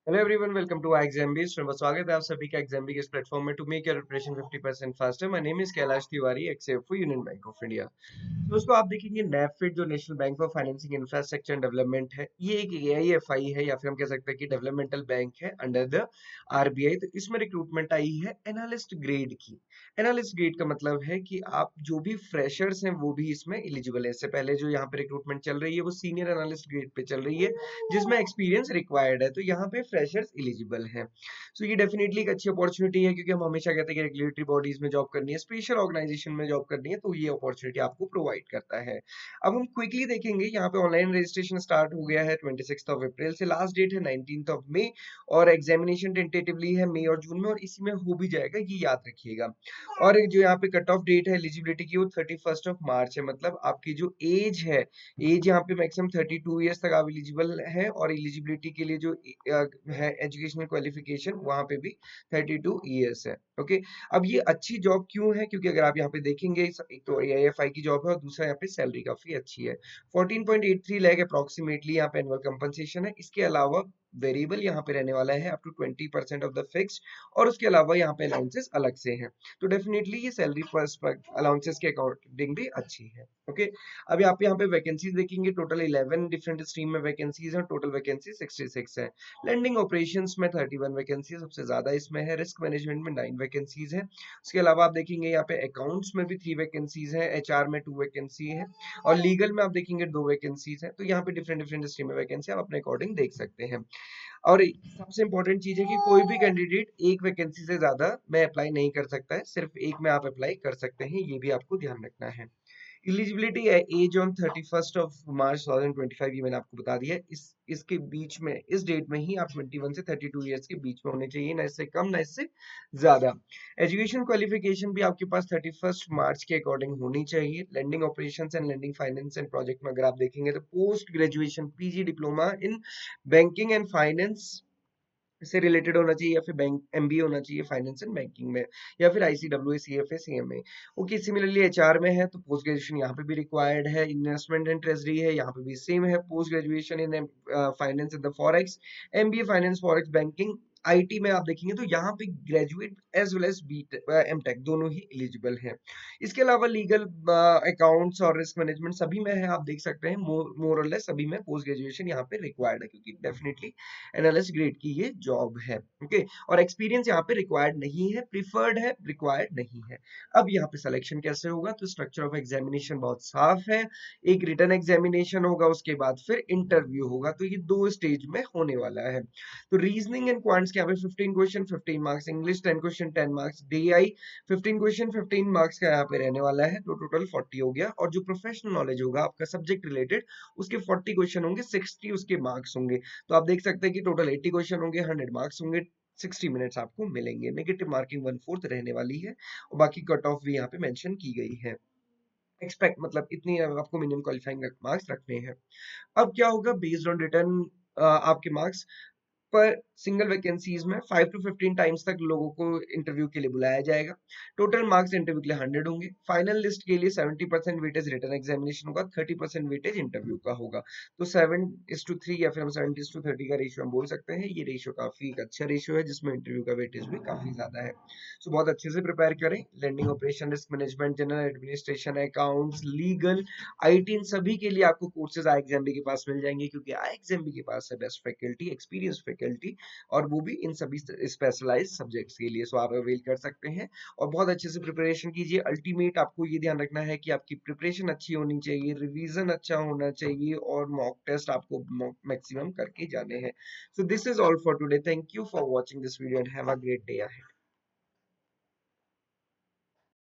Hello everyone, welcome to Exambees. स्वागत है आप सभी का एग्जाम्बी के इस प्लेटफॉर्म में to make your preparation 50% faster. My name is Kailash Tiwari, ex FO union bank of India. दोस्तों, आप देखेंगे नेफिड जो national bank for financing infrastructure and development है, ये एक एआईएफआई है या फिर हम कह सकते हैं कि डेवलपमेंटल बैंक है अंडर द आरबीआई। तो इसमें रिक्रूटमेंट आई है एनालिस्ट ग्रेड की। एनालिस्ट ग्रेड का मतलब है कि आप जो भी फ्रेशर्स हैं वो भी इसमें एलिजिबल है। इससे पहले जो यहाँ पे रिक्रूटमेंट चल रही है वो सीनियर एनालिस्ट ग्रेड पे चल रही है, जिसमें एक्सपीरियंस रिक्वायर्ड है। तो यहाँ पे फ्रेशर्स एलिजिबल हैं। सो ये डेफिनेटली एक अच्छी अपॉर्चुनिटी है, क्योंकि हम हमेशा कहते हैं कि रेगुलेटरी बॉडीज में जॉब करनी है, स्पेशल ऑर्गेनाइजेशन में जॉब करनी है, तो ये अपॉर्चुनिटी आपको प्रोवाइड करता है। अब हम क्विकली देखेंगे, यहाँ पे ऑनलाइन रजिस्ट्रेशन स्टार्ट हो गया है 26 से, लास्ट डेट है 19 और एग्जामिनेशन टेंटेटिवली है मई और जून में, और इसी में हो भी जाएगा, ये याद रखिएगा। और जो यहाँ पे कट ऑफ डेट है एलिजिबिलिटी की, वो 31 है। मतलब आपकी जो एज है, एज यहाँ पे मैक्सिमम 32 ईयर्स तक आप एलिजिबल है, और एलिजिबिलिटी के लिए जो है एजुकेशनल क्वालिफिकेशन, वहां पे भी 32 ईयर्स है। ओके। अब ये अच्छी जॉब क्यों है? क्योंकि अगर आप यहाँ पे देखेंगे, एक तो एआईएफआई की जॉब है और दूसरा यहाँ पे सैलरी काफी अच्छी है। 14.83 लाख अप्रोक्सीमेटली यहाँ पे एनुअल कंपनसेशन है। इसके अलावा वेरिएबल यहाँ पे रहने वाला है up to 20% off the fix, और उसके अलावा यहाँ पे अलाउंसेस अलग से हैं। तो डेफिनेटली ये सैलरी अलाउंसेस के अकॉर्डिंग भी अच्छी है। ओके। अब यहाँ पे वैकेंसीज देखेंगे, टोटल 11 डिफरेंट स्ट्रीम में वैकेंसीज हैं, टोटल वैकेंसी 66 है। लैंडिंग ऑपरेशंस में 31 वैकेंसी सबसे ज्यादा इसमें है। रिस्क मैनेजमेंट में 9 वैकेंसीज है। उसके अलावा आप देखेंगे यहाँ पे अकाउंट्स में भी 3 वैकेंसीज है, एचआर में 2 वैकेंसी है, और लीगल में आप देखेंगे 2 वैकेंसीज है। तो यहाँ पे डिफरेंट डिफरेंट स्ट्रीम में वैकेंसी आप अपने अकॉर्डिंग देख सकते हैं। और सबसे इंपॉर्टेंट चीज है कि कोई भी कैंडिडेट एक वैकेंसी से ज्यादा में अप्लाई नहीं कर सकता है, सिर्फ एक में आप अप्लाई कर सकते हैं, ये भी आपको ध्यान रखना है। एलिजिबिलिटी है एज ऑन 31 मार्च 2025, ये मैंने आपको बता दिया है। इसके बीच में, इस डेट में ही आप 21 से 32 ईयर्स के बीच में होने चाहिए, ना इससे कम ना इससे ज्यादा। एजुकेशन क्वालिफिकेशन भी आपके पास 31 मार्च के अकॉर्डिंग होनी चाहिए। Lending operations and lending finance and project में अगर आप देखेंगे, तो post graduation PG diploma in banking and finance से रिलेटेड होना चाहिए, या फिर बैंक एमबीए होना चाहिए फाइनेंस एंड बैंकिंग में, या फिर ICW CFA CMA. Okay. Similarly HR में है तो पोस्ट ग्रेजुएशन यहाँ पे भी रिक्वायर्ड है। इन्वेस्टमेंट एंड ट्रेजरी है, यहाँ पे भी सेम है, post graduation in finance in the forex, MBA finance forex banking. IT में आप देखेंगे तो यहाँ पे graduate as well as B M Tech दोनों ही एलिजिबल हैं। इसके अलावा लीगल, अकाउंट्स और रिस्क मैनेजमेंट सभी में है, आप देख सकते हैं। मोर और लेस सभी में पोस्ट ग्रेजुएशन यहाँ पे रिक्वायर्ड है, क्योंकि डेफिनेटली एनालिस्ट ग्रेड की ये जॉब है। ओके। और एक्सपीरियंस यहाँ पे रिक्वायर्ड नहीं है, प्रिफर्ड है, रिक्वायर्ड नहीं है। अब यहाँ पे सिलेक्शन कैसे होगा? तो स्ट्रक्चर ऑफ एग्जामिनेशन बहुत साफ है। एक रिटन एग्जामिनेशन होगा, उसके बाद फिर इंटरव्यू होगा। तो ये 2 स्टेज में होने वाला है। तो रीजनिंग एंड क्वांट्स के यहाँ पे 15 question 15 marks, English 10 question 10 marks, DI 15 question 15 marks का यहाँ पे रहने वाला है। तो टोटल 40 हो गया। और जो प्रोफेशनल नॉलेज होगा आपका सब्जेक्ट रिलेटेड, उसके 40 क्वेश्चन होंगे, 60 उसके मार्क्स होंगे। तो आप देख सकते हैं कि टोटल 80 क्वेश्चन होंगे, 100 मार्क्स होंगे, 60 मिनट्स आपको मिलेंगे। नेगेटिव मार्किंग 1/4 रहने वाली है, और बाकी कट ऑफ भी यहाँ पे मेंशन की गई है। एक्सपेक्ट मतलब इतनी आपको मिनिमम क्वालिफाइंग मार्क्स रखने हैं। अब क्या होगा? बेस्ड ऑन रिटर्न आपके मार्क्स पर सिंगल वैकेंसीज में 5 to 15 टाइम्स तक लोगों को इंटरव्यू के लिए बुलाया जाएगा। टोटल मार्क्स इंटरव्यू के लिए 100 होंगे। फाइनल लिस्ट के लिए 70% वेटेज रिटर्न एग्जामिनेशन होगा, 30% वेटेज इंटरव्यू का होगा। तो 7:3 या फिर हम 70:30 का रेशियो हम बोल सकते हैं। ये रेशियो काफी एक अच्छा रेशियो है, जिसमें इंटरव्यू का वेटेज भी काफी ज्यादा है। सो बहुत अच्छे से प्रिपेयर करें। Lending operation, risk management, general administration, accounts, legal, IT, इन सभी के लिए आपको कोर्सेज IXMB के पास मिल जाएंगे, क्योंकि IXMB के पास है बेस्ट फैकल्टी, एक्सपीरियंस फैकल्टी, और वो भी इन सभी स्पेशलाइज सब्जेक्ट्स के लिए। सो आप अवेल कर सकते हैं, और बहुत अच्छे से प्रिपरेशन कीजिए। अल्टीमेट आपको ये ध्यान रखना है कि आपकी प्रिपरेशन अच्छी होनी चाहिए, रिवीजन अच्छा होना चाहिए, और मॉक टेस्ट आपको मैक्सिमम करके जाने हैं। So this is all for today. Thank you for watching this video and have a great day ahead.